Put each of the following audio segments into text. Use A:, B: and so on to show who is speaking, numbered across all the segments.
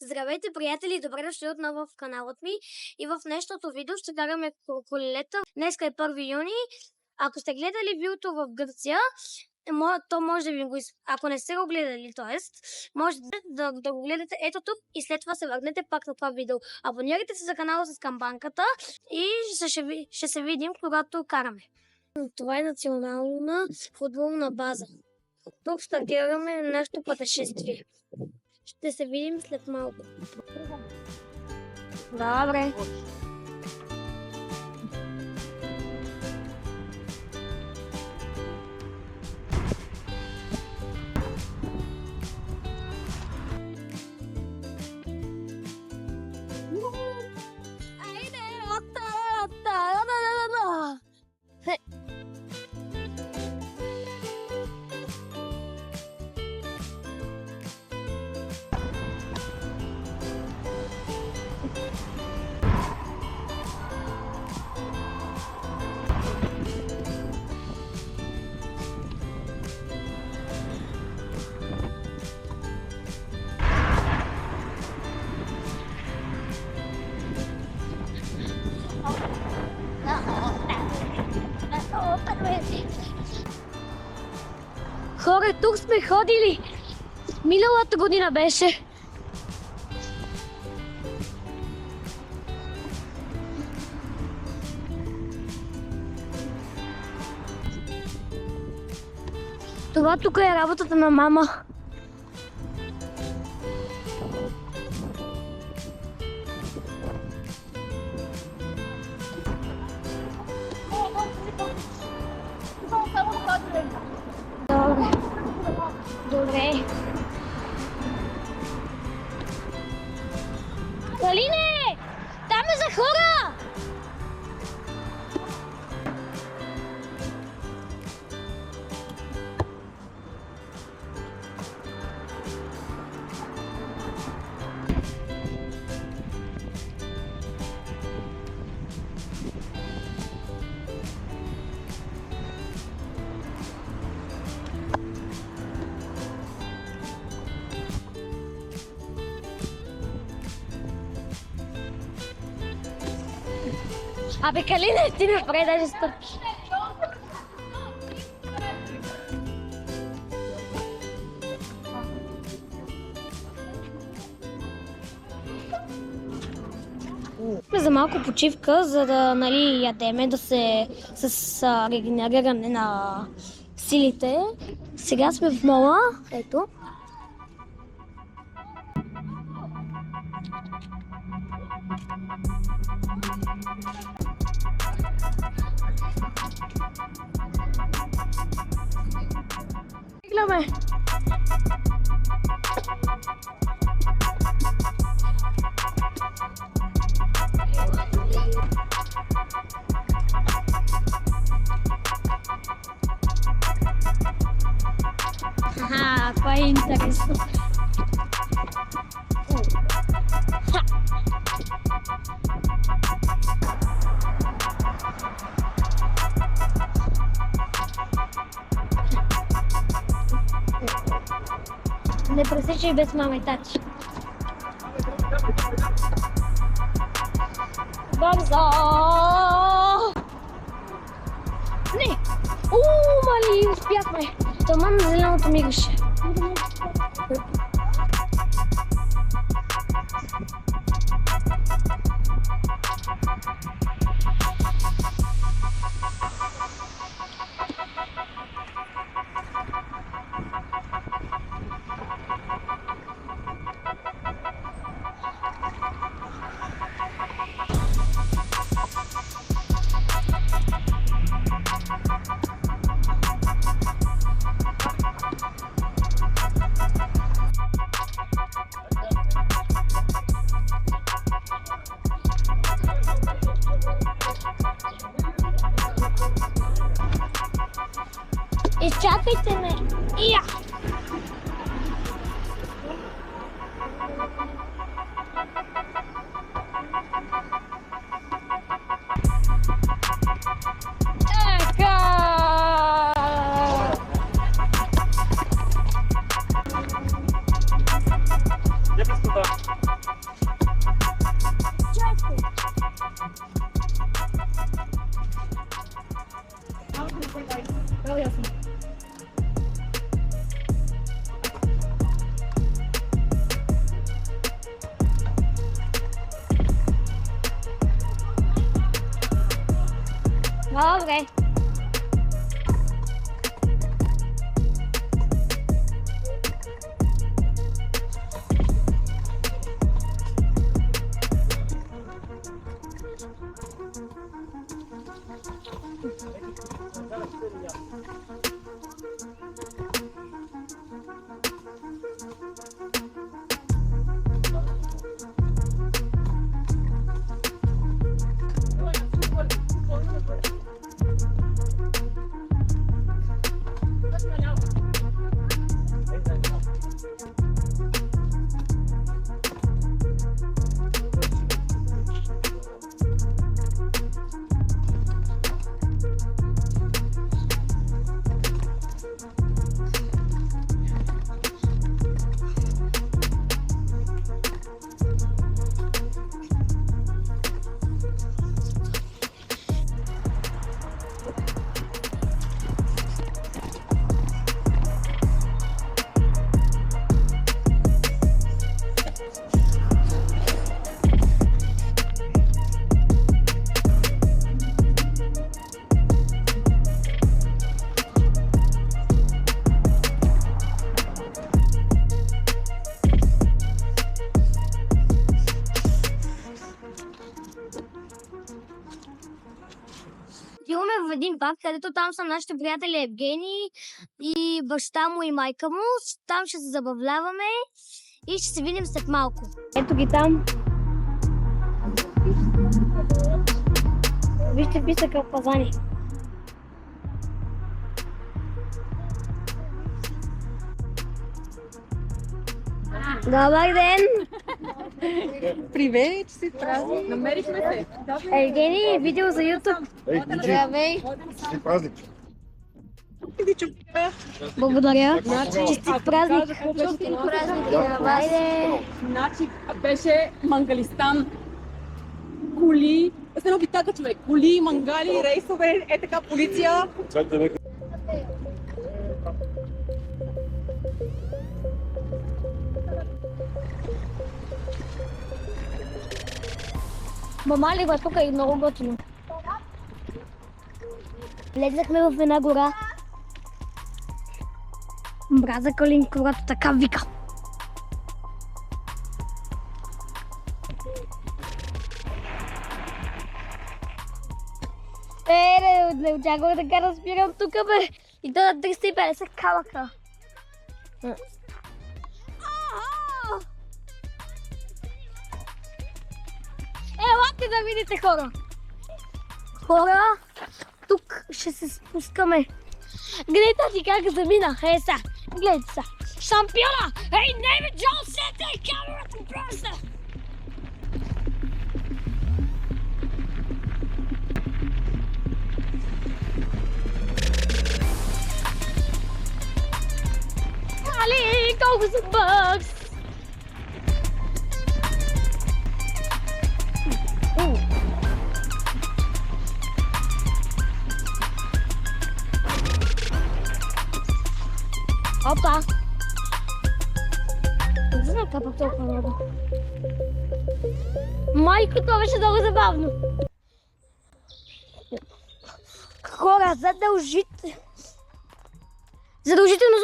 A: Здравейте, приятели! Добре дошли отново в каналът ми. И в днешното видео ще караме колелета. Днеска е 1 юни. Ако сте гледали видеото в Гърция, то може да ви го... Ако не сте го гледали, може да го гледате ето тук и след това се върнете пак на това видео. Абонирайте се за канала с камбанката и ще се видим, когато караме. Това е национална футболна база. Тук стартираме нашето пътешествие. Ще се видим след малко. Добре. Хора, тук сме ходили. Миналата година беше. Това тук е работата на мама. Добре. Галине! Там е за хора! Абе, Калина, ти не спре, даже стъпки. За малко почивка, за да ядеме, да се регенериране на силите. Сега сме в мола, ето. Гледаме. Това е интересно. Не пресичай без мама и тати. Бързо! Не! Мали, успяхме! Томан на зеленото мигаше. Изчакайте ме! Ия!
B: Я без куда.
A: Добре. Отиваме в един парк, където там са нашите приятели Евгений и баща му и майка му. Там ще се забавляваме и ще се видим след малко. Ето ги там. Вижте какви кълпазани. Добър ден!
B: Привет, че си празник. Намерихме се.
A: Евгений, видео за YouTube. Здравей!
C: Ти празник.
A: Благодаря. Честит празник! Честит празник! Хайде!
B: Значи беше Мангалистан. Коли, се обитака човек. Коли, мангали, рейсове, е така полиция.
A: Мамали го тук е много готино. Влезахме в една гора. Мраза Калин, когато така вика. Не очаквах така да спирам тук, бе. И то на 350 камъка. Елате да видите, хора! Хора, тук ще се спускаме. Гледайте ти как заминах, са. Гледайте са. Шампиона! Ей, не бе, Джон, сете камерата просто! Али, колко са бъкс! Опа! Не знам как толкова много. Майко, това беше много забавно. Хора, задължително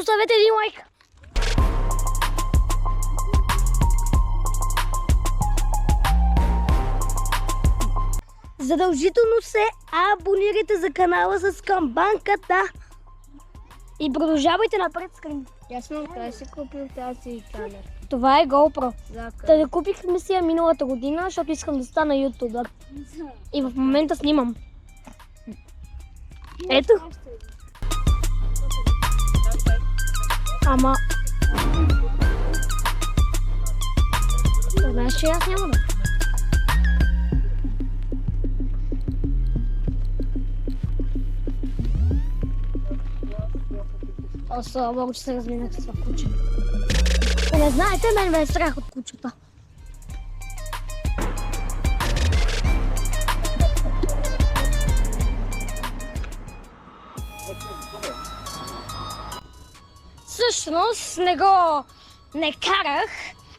A: оставете един лайк. Задължително се абонирайте за канала с камбанката. И продължавайте напред с кръм.
D: Ясно, къде си купил тази камера?
A: Това е GoPro.
D: За
A: Да купихме си я миналата година, защото искам да стана ютубър. И в момента снимам. Ето. Ама... Знаеш, че аз няма да. Слава Богу, че се разминах с това куче. Ако не знаете, мен ме е страх от кучета. Всъщност не карах,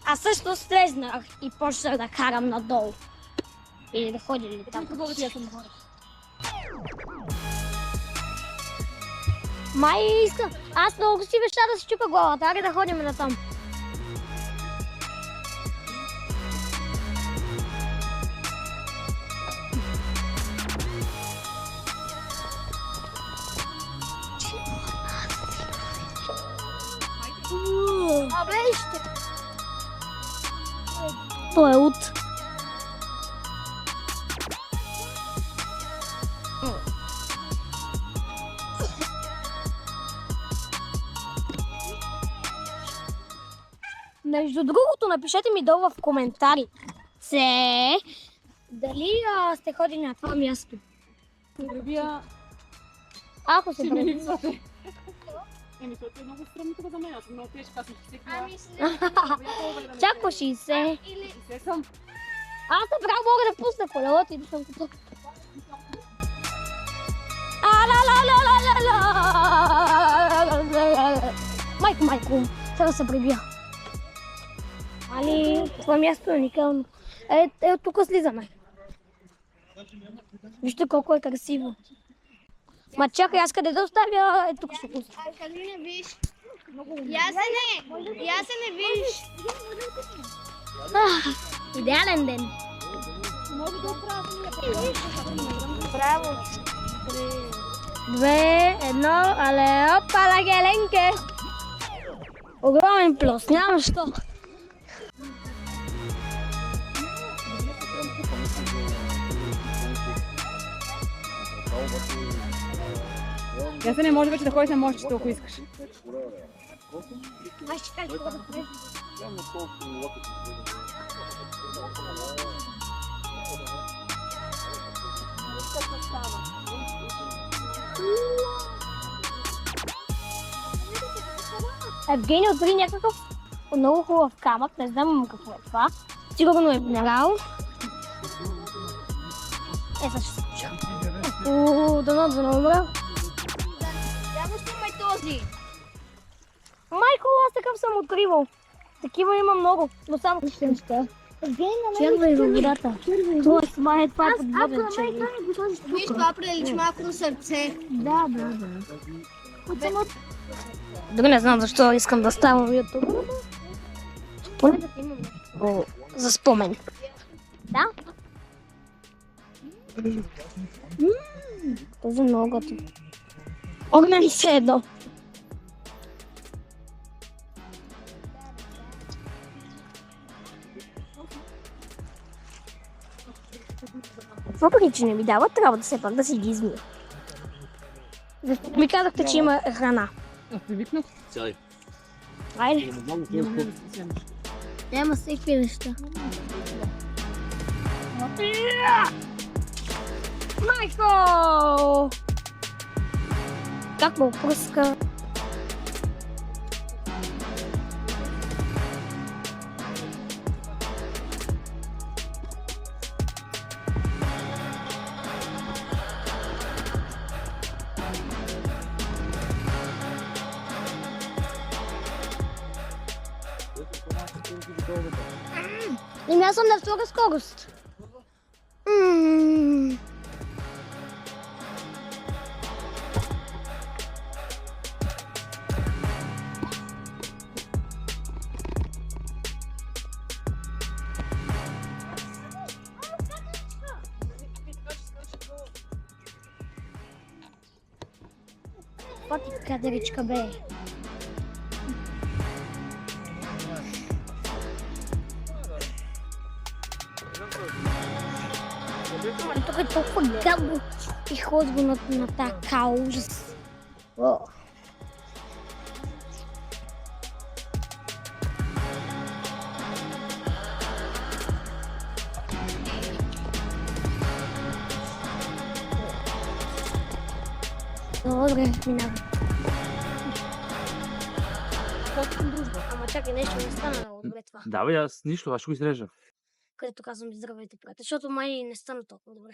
A: а всъщност слезнах и почнах да карам надолу. Или да ходя или там.
B: Какво ти я съм хора?
A: Май иска. Аз много си веща да си чупа главата. Аре да ходим на там. Абе, ще. Той е от. Между другото, напишете ми долу в коментари дали сте ходили на това място.
B: Любия,
A: Ако се
B: си ми
A: прави.
B: липсвате. Това е много странно тук за мен. Аз съм много тежка, аз съм свикнала.
A: Чак по 60.
B: Се съм.
A: Аз направо мога да пусна колелото и да съм като... Майко, сега се прибия. Али, това място е уникално. Тук слизаме. Вижте колко е красиво. Ма чакай, аз къде да оставя? Тук ще пусна.
D: Как не виж? Ясене, виж.
A: Идеален ден.
D: Браво.
A: 2, 1, але опа, la геленке. Огромен плюс, няма що.
B: Я се не може вече да ходиш на мощчето, ако искаш.
A: Аз ще кажа какво да правим. Евгений откри някакъв много хубав камък, не знам какво е това. Сигурно е минерал. Сега ще се скуча. Дано умра.
D: Само снимай този.
A: Майко, аз такъв съм откривал. Такива има много, но само неща. Червей във водата. Тоест, май това е подводен червей.
D: Виж, това прилича малко на сърце.
A: Да. Дори не знам защо искам да ставам ютубър. Поне да имам нещо за спомен. Да? Този много готов. Огнен се едно. Въпреки, че не ми дават, трябва да все пак да си ги измия. Ми казахте, че има храна.
B: Аз привикнах.
A: Айде.
B: Няма да си вземеш.
A: Няма всеки неща. Майко! Как му опръска? Еми аз съм на втора скорост. Това ти кадричка бе. Тук е толкова гадно и хлъзго на така ужас. Добре, минава. Ама чакай, нещо не стана много добре това.
C: Да, бе, аз нищо, аз ще го изрежа.
A: Където казвам здравейте, приятели, защото май не стана толкова добре.